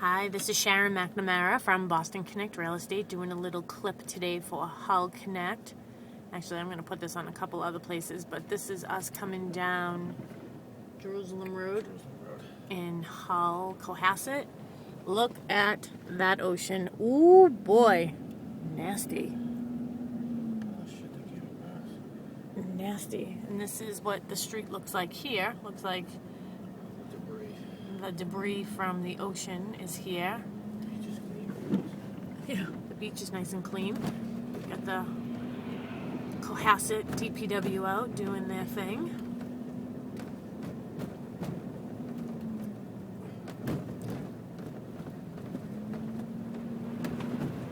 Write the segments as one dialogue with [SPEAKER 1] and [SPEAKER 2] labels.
[SPEAKER 1] Hi, this is Sharon McNamara from Boston Connect Real Estate doing a little clip today for Hull Connect. Actually, I'm going to put this on a couple other places, but this is us coming down Jerusalem Road in Hull, Cohasset. Look at that ocean. Ooh, boy. Nasty. Nasty. And this is what the street looks like here. Looks like the debris from the ocean is here. Yeah, the beach is nice and clean. Got the Cohasset DPW out doing their thing.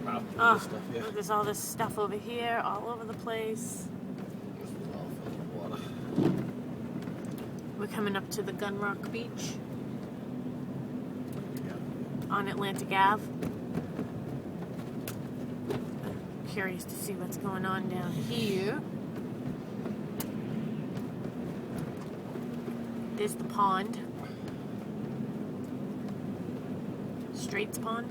[SPEAKER 2] Wow,
[SPEAKER 1] Oh, look, there's all this stuff over here, all over the place.
[SPEAKER 2] This was all filled with water.
[SPEAKER 1] We're coming up to the Gun Rock Beach on Atlantic Ave. I'm curious to see what's going on down here. There's the pond. Straits Pond.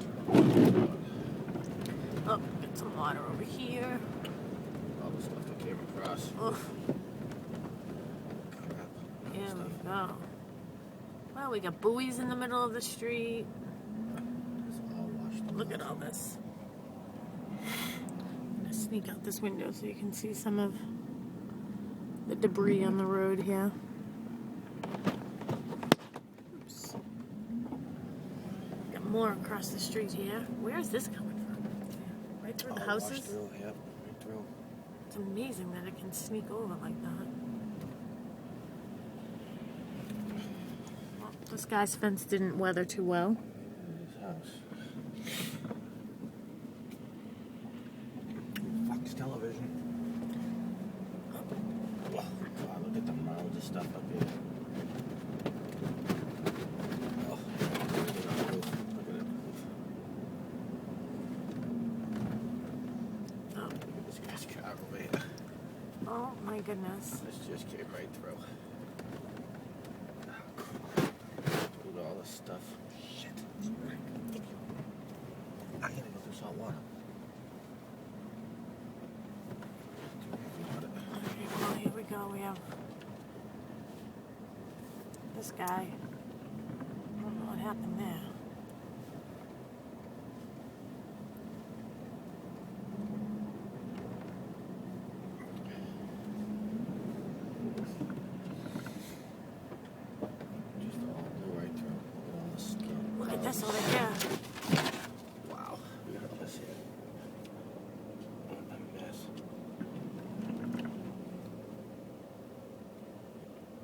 [SPEAKER 1] Oh, got some water over here.
[SPEAKER 2] All the stuff that came across.
[SPEAKER 1] Oof.
[SPEAKER 2] Crap.
[SPEAKER 1] Here we go. Well, we got buoys in the middle of the street.
[SPEAKER 2] It's all washed up.
[SPEAKER 1] Look at all this. I'm gonna sneak out this window so you can see some of the debris on the road here. Oops. Got more across the street here. Where is this coming from? Right through the
[SPEAKER 2] All
[SPEAKER 1] houses?
[SPEAKER 2] washed through, yep, right through.
[SPEAKER 1] It's amazing that it can sneak over like that. Well, this guy's fence didn't weather too well.
[SPEAKER 2] His house. Fox television. Oh, God, look at the mounds of stuff up here. Oh, look at that roof. Look at it.
[SPEAKER 1] Oh,
[SPEAKER 2] Look at this guy's car over here.
[SPEAKER 1] oh my goodness.
[SPEAKER 2] This just came right through. Look at all this stuff. Shit. I gotta go through salt water.
[SPEAKER 1] Okay, well, here we go. We have this guy. I don't know what happened there.
[SPEAKER 2] Just all blew right through. Look at all the skin.
[SPEAKER 1] Look at this over here.
[SPEAKER 2] Wow. Look at all this here. What a mess.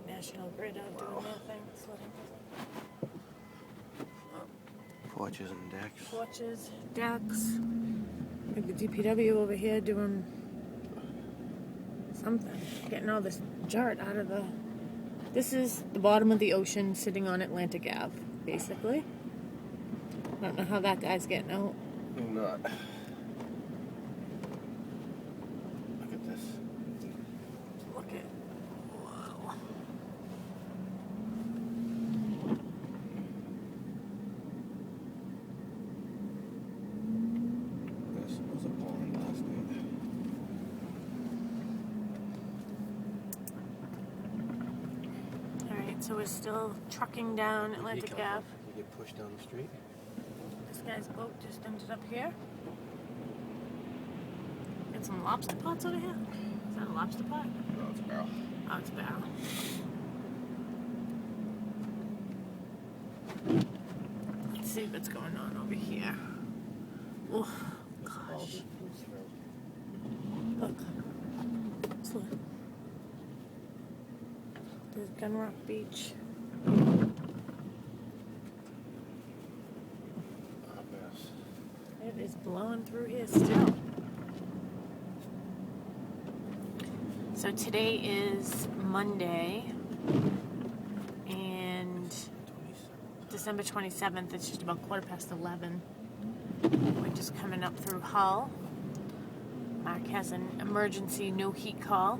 [SPEAKER 1] National Grid out doing their thing.
[SPEAKER 2] Porches and decks.
[SPEAKER 1] Porches, decks. Like the DPW over here doing something. Getting all this dirt out of the... This is the bottom of the ocean sitting on Atlantic Ave, basically. I don't know how that guy's getting out.
[SPEAKER 2] Do not. Look at this.
[SPEAKER 1] Look at... Wow.
[SPEAKER 2] This was a pond last night.
[SPEAKER 1] Alright, so we're still trucking down Atlantic Ave.
[SPEAKER 2] You get pushed down the street.
[SPEAKER 1] This guy's boat just ended up here. Got some lobster pots over here. Is that a lobster pot?
[SPEAKER 2] No, it's a barrel.
[SPEAKER 1] Oh, it's a barrel. Let's see what's going on over here. Oh, gosh. Look. Let's look. There's Gun Rock Beach.
[SPEAKER 2] A mess.
[SPEAKER 1] It is blowing through here still. So today is Monday, and December 27th, it's just about 11:15. We're just coming up through Hull. Mark has an emergency no heat call.